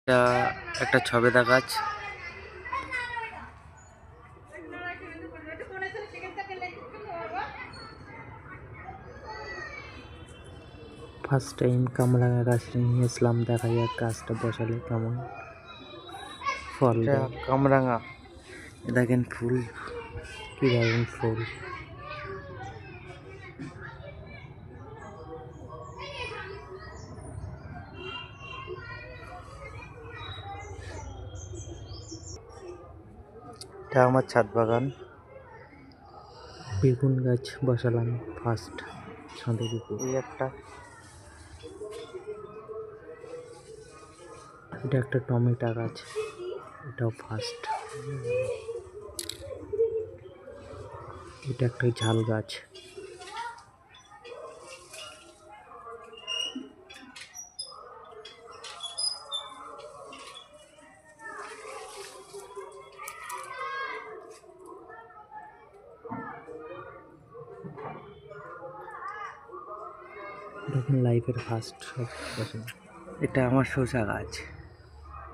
এটা একটা ছবেদা গাছ। ফার্স্ট টাইম কামরাঙা গাছ নিয়ে এসলাম, দেখা যাক গাছটা বসালে কেমন ফল দেয়। কামরাঙা দেখেন ফুল, কি দারুণ ফুল। এটা আমার ছাদ বাগান। বেগুন গাছ বসালাম ফার্স্ট ছাদের উপর। এই একটা, এটা একটা টমেটো গাছ, এটাও ফার্স্ট। এটা একটা ঝাল গাছ। দেখুন লাইফের ফার্স্ট সব বসে। এটা আমার শসা গাছ,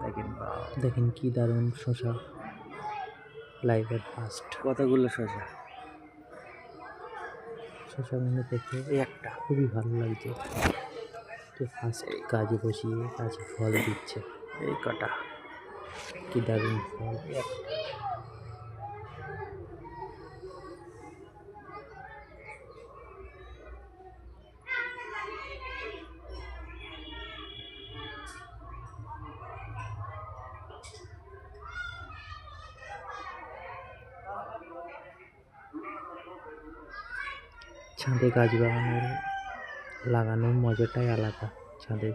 দেখেন দেখেন কি দারুণ শসা, লাইফের ফার্স্ট। কতগুলো শসা, শসাগুলো দেখে একটা খুবই ভালো লাগছে। ফার্স্ট গাছে বসিয়ে গাছে ফল দিচ্ছে, এই কটা কি দারুণ ফল। ছাদে গাছ লাগানোর মজাটাই আলাদা। ছাদে